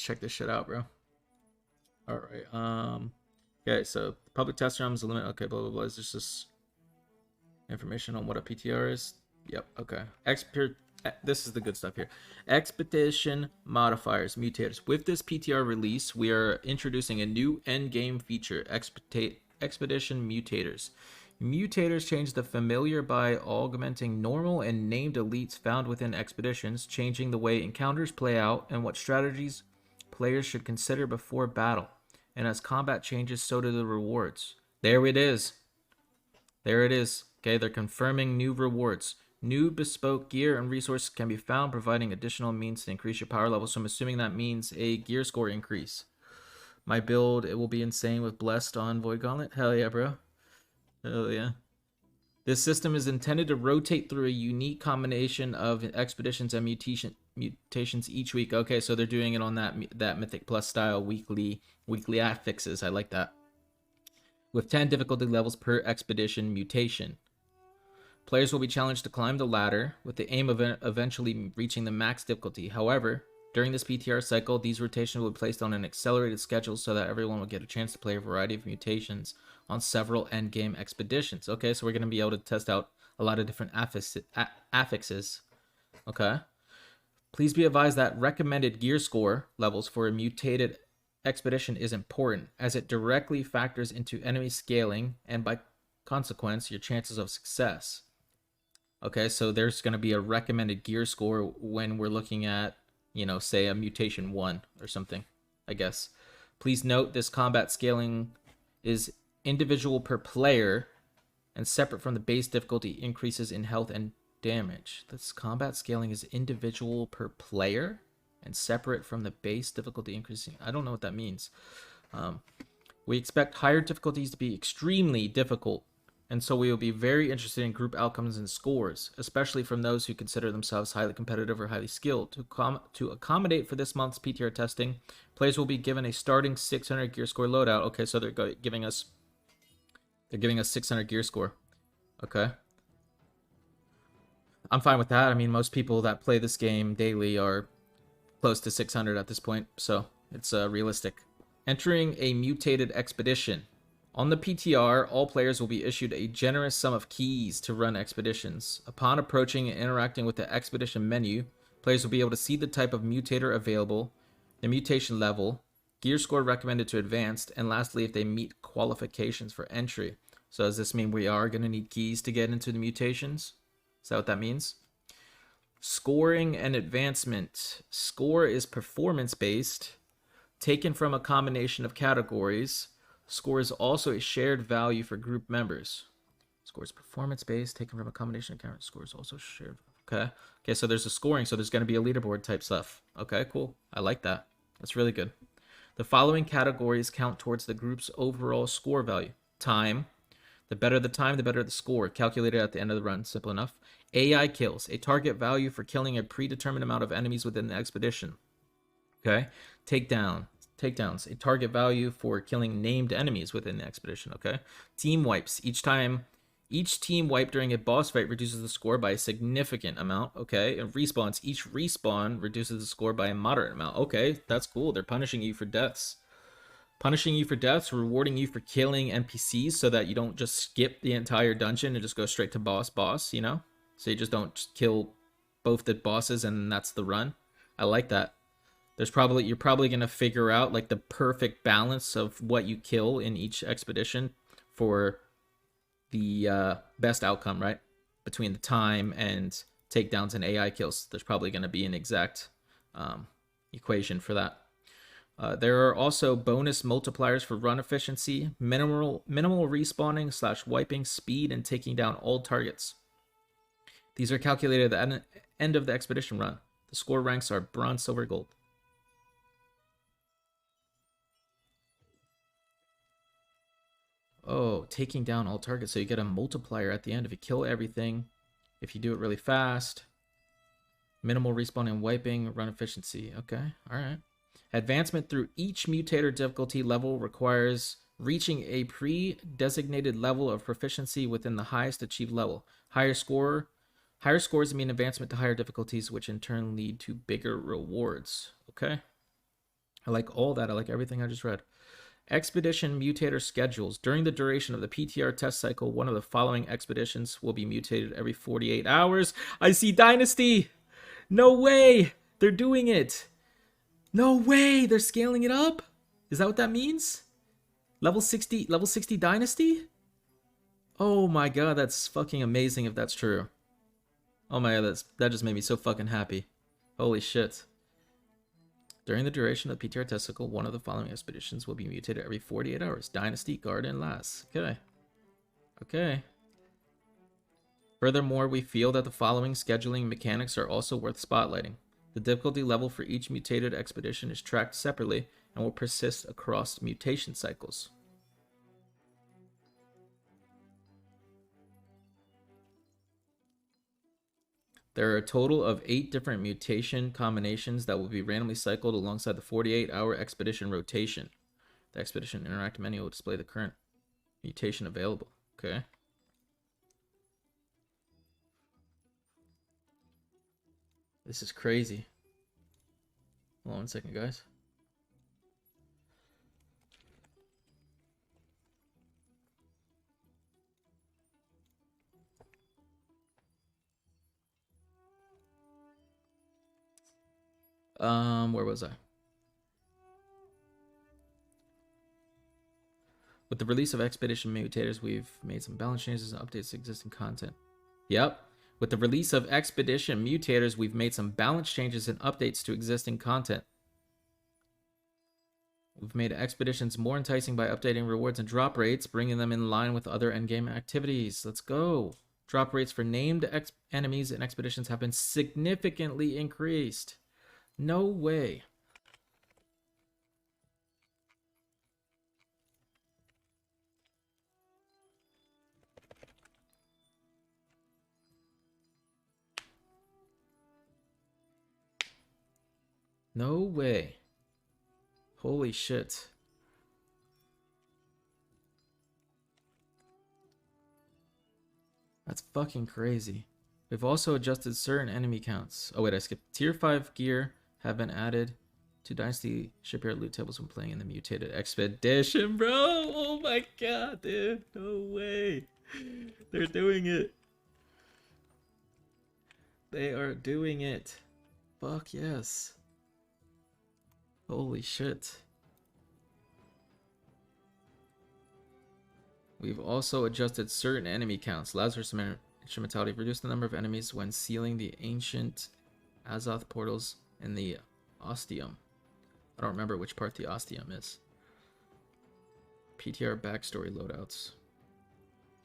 check this shit out, bro. All right. Okay, so public test realms limit. Okay, blah blah blah. Is this just information on what a PTR is? Yep. Okay. This is the good stuff here. Expedition modifiers, mutators. With this PTR release, we are introducing a new end game feature: expedition mutators. Mutators change the familiar by augmenting normal and named elites found within expeditions, changing the way encounters play out and what strategies players should consider before battle. And as combat changes, so do the rewards. There it is. There it is. Okay, they're confirming new rewards. New bespoke gear and resources can be found, providing additional means to increase your power level. So I'm assuming that means a gear score increase. My build, it will be insane with Blessed on Void Gauntlet. Hell yeah, bro. Hell yeah. This system is intended to rotate through a unique combination of expeditions and mutations each week. Okay, so they're doing it on that Mythic Plus style weekly affixes. I like that. With 10 difficulty levels per expedition mutation. Players will be challenged to climb the ladder with the aim of eventually reaching the max difficulty. However, during this PTR cycle, these rotations will be placed on an accelerated schedule so that everyone will get a chance to play a variety of mutations on several endgame expeditions. Okay, so we're going to be able to test out a lot of different affixes. Okay. Please be advised that recommended gear score levels for a mutated expedition is important, as it directly factors into enemy scaling and by consequence your chances of success. Okay, so there's going to be a recommended gear score when we're looking at, say a mutation 1 or something, I guess. Please note this combat scaling is individual per player and separate from the base difficulty increases in health and damage. This combat scaling is individual per player and separate from the base difficulty increasing. I don't know what that means. We expect higher difficulties to be extremely difficult, and so we will be very interested in group outcomes and scores, especially from those who consider themselves highly competitive or highly skilled. To accommodate for this month's PTR testing, players will be given a starting 600 gear score loadout. Okay, so they're giving us 600 gear score. Okay. I'm fine with that. I mean, most people that play this game daily are close to 600 at this point, so it's realistic. Entering a mutated expedition. On the PTR, all players will be issued a generous sum of keys to run expeditions. Upon approaching and interacting with the expedition menu, players will be able to see the type of mutator available, the mutation level, gear score recommended to advanced, and lastly, if they meet qualifications for entry. So does this mean we are going to need keys to get into the mutations? Is that what that means? Scoring and advancement. Score is performance-based, taken from a combination of categories. Score is also a shared value for group members. Score is performance-based, taken from a combination of categories. Score is also shared. Okay, so there's a scoring, so there's going to be a leaderboard type stuff. Okay, cool. I like that. That's really good. The following categories count towards the group's overall score value. Time. The better the time, the better the score. Calculated at the end of the run. Simple enough. AI kills. A target value for killing a predetermined amount of enemies within the expedition. Okay. Takedowns. A target value for killing named enemies within the expedition. Okay. Team wipes. Each team wipe during a boss fight reduces the score by a significant amount. Okay. And respawns. Each respawn reduces the score by a moderate amount. Okay. That's cool. They're punishing you for deaths. Rewarding you for killing NPCs so that you don't just skip the entire dungeon and just go straight to boss, So you just don't just kill both the bosses and that's the run. I like that. You're probably going to figure out like the perfect balance of what you kill in each expedition for the best outcome, right? Between the time and takedowns and AI kills. There's probably going to be an exact equation for that. There are also bonus multipliers for run efficiency, minimal respawning / wiping speed, and taking down all targets. These are calculated at the end of the expedition run. The score ranks are bronze, silver, gold. Oh, taking down all targets. So you get a multiplier at the end if you kill everything, if you do it really fast. Minimal respawn and wiping, run efficiency. Okay, all right. Advancement through each mutator difficulty level requires reaching a pre-designated level of proficiency within the highest achieved level. Higher scores mean advancement to higher difficulties, which in turn lead to bigger rewards. Okay. I like all that. I like everything I just read. Expedition mutator schedules. During the duration of the PTR test cycle, one of the following expeditions will be mutated every 48 hours. I see Dynasty! No way! They're doing it! No way! They're scaling it up? Is that what that means? Level 60 Dynasty? Oh my god, that's fucking amazing if that's true. Oh my god, that just made me so fucking happy. Holy shit. During the duration of the PTR test cycle, one of the following expeditions will be mutated every 48 hours. Dynasty, Garden, Lass. Okay. Okay. Furthermore, we feel that the following scheduling mechanics are also worth spotlighting. The difficulty level for each mutated expedition is tracked separately and will persist across mutation cycles. There are a total of 8 different mutation combinations that will be randomly cycled alongside the 48-hour expedition rotation. The expedition interactive menu will display the current mutation available. Okay. This is crazy. Hold on 1 second, guys. Where was I? With the release of Expedition Mutators, we've made some balance changes and updates to existing content. Yep. With the release of Expedition Mutators, we've made some balance changes and updates to existing content. We've made expeditions more enticing by updating rewards and drop rates, bringing them in line with other endgame activities. Let's go. Drop rates for named enemies and expeditions have been significantly increased. No way. No way. Holy shit. That's fucking crazy. We've also adjusted certain enemy counts. Oh wait, I skipped. Tier 5 gear have been added to Dynasty Shipyard loot tables when playing in the Mutated Expedition, bro. Oh my god, dude. No way. They're doing it. They are doing it. Fuck yes. Holy shit. We've also adjusted certain enemy counts. Lazarus instrumentality. Reduced the number of enemies when sealing the ancient Azoth portals in the Ostium. I don't remember which part the Ostium is. PTR backstory loadouts.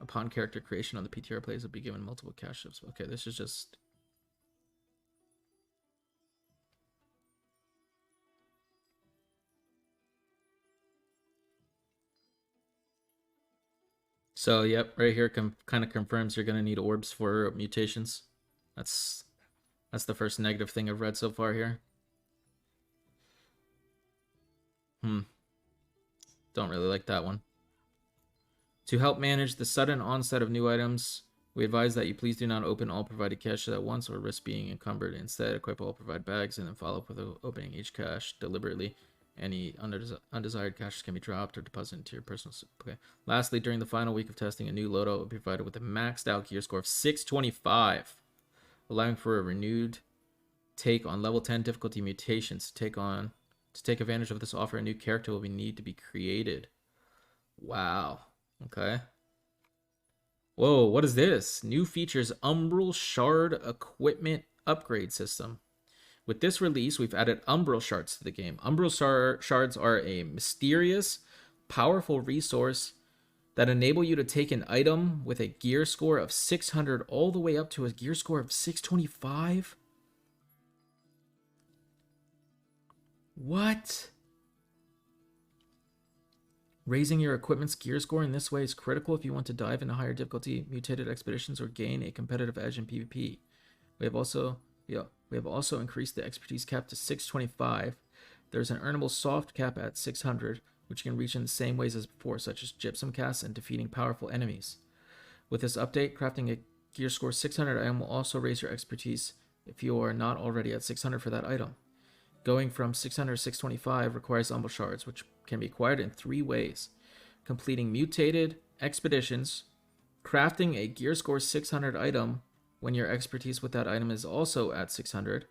Upon character creation on the PTR plays will be given multiple cash ships. Okay, this is just... So, yep, right here kind of confirms you're going to need orbs for mutations. That's the first negative thing I've read so far here. Don't really like that one. To help manage the sudden onset of new items, we advise that you please do not open all provided caches at once or risk being encumbered. Instead, equip all provided bags and then follow up with opening each cache deliberately. Any undesired caches can be dropped or deposited into your personal... Okay. Lastly, during the final week of testing, a new loadout will be provided with a maxed out gear score of 625, allowing for a renewed take on level 10 difficulty mutations. To take advantage of this offer, a new character will need to be created. Wow. Okay. Whoa, what is this? New features Umbral Shard Equipment Upgrade System. With this release, we've added Umbral Shards to the game. Umbral Shards are a mysterious, powerful resource that enable you to take an item with a gear score of 600 all the way up to a gear score of 625? What? Raising your equipment's gear score in this way is critical if you want to dive into higher difficulty mutated expeditions or gain a competitive edge in PvP. We have also increased the expertise cap to 625. There's an earnable soft cap at 600, which you can reach in the same ways as before, such as gypsum casts and defeating powerful enemies. With this update, crafting a gear score 600 item will also raise your expertise if you are not already at 600 for that item. going from 600 to 625 requires Umbral shards, which can be acquired in 3 ways. Completing Mutated Expeditions, crafting a GEARSCORE 600 item when your expertise with that item is also at 600.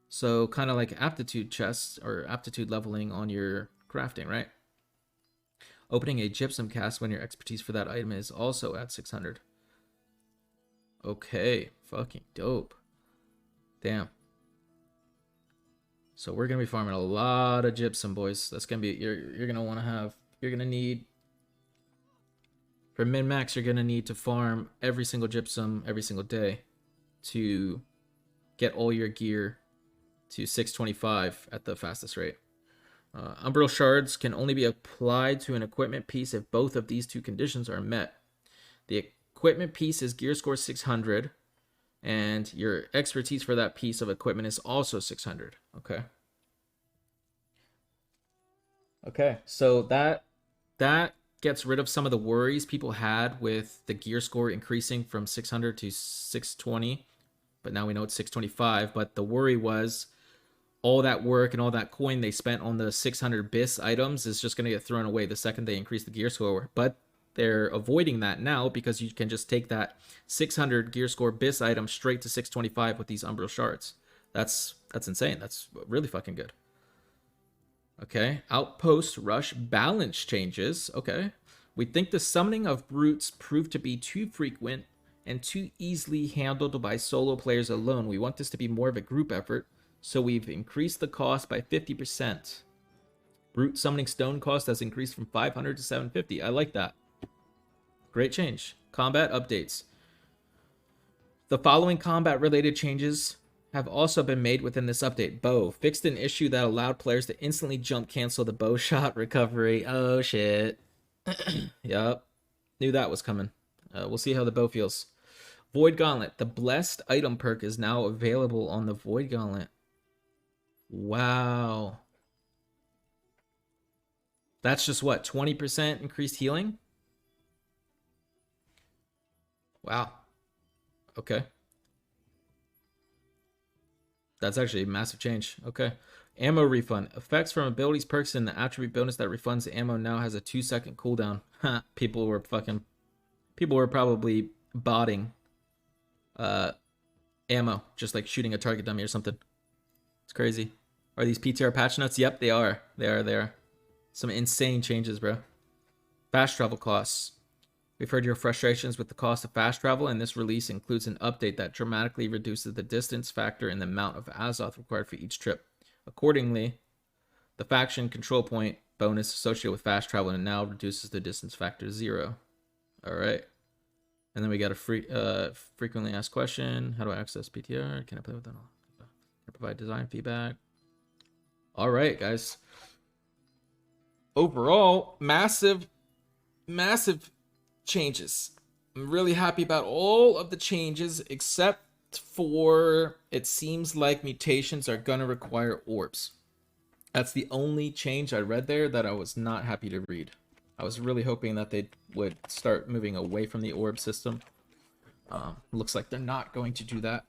So kind of like aptitude chests or aptitude leveling on your crafting, right? Opening a gypsum cast when your expertise for that item is also at 600. Okay, fucking dope. Damn. So we're gonna be farming a lot of gypsum, boys. That's gonna be you're gonna want to have. You're gonna need for min max. You're gonna need to farm every single gypsum every single day to get all your gear to 625 at the fastest rate. Umbral shards can only be applied to an equipment piece if both of these 2 conditions are met. The equipment piece is GEARSCORE 600, and your expertise for that piece of equipment is also 600. Okay, so that gets rid of some of the worries people had with the gear score increasing from 600 to 620, but now we know it's 625. But the worry was all that work and all that coin they spent on the 600 bis items is just going to get thrown away the second they increase the gear score. But they're avoiding that now because you can just take that 600 gear score bis item straight to 625 with these Umbral shards. That's insane. That's really fucking good. Okay, Outpost rush balance changes. Okay, we think the summoning of brutes proved to be too frequent and too easily handled by solo players alone. We want this to be more of a group effort, so we've increased the cost by 50%. Brute summoning stone cost has increased from 500 to 750. I like that. Great change. Combat updates. The following combat-related changes have also been made within this update. Bow. Fixed an issue that allowed players to instantly jump cancel the bow shot recovery. Oh, shit. Yup. Knew that was coming. We'll see how the bow feels. Void Gauntlet. The blessed item perk is now available on the Void Gauntlet. Wow. That's just what? 20% increased healing? Wow. Okay. That's actually a massive change. Okay. Ammo refund. Effects from abilities, perks, and the attribute bonus that refunds the ammo now has a 2-second cooldown. People were probably botting ammo, just like shooting a target dummy or something. It's crazy. Are these PTR patch notes? Yep, they are. They are. Some insane changes, bro. Fast travel costs. We've heard your frustrations with the cost of fast travel, and this release includes an update that dramatically reduces the distance factor and the amount of Azoth required for each trip. Accordingly, the faction control point bonus associated with fast travel and now reduces the distance factor to 0. All right. And then we got a frequently asked question. How do I access PTR? Can I play with that? Can I provide design feedback? All right, guys. Overall, massive changes. I'm really happy about all of the changes except for it seems like mutations are gonna require orbs. That's the only change I read there that I was not happy to read. I was really hoping that they would start moving away from the orb system. Looks like they're not going to do that.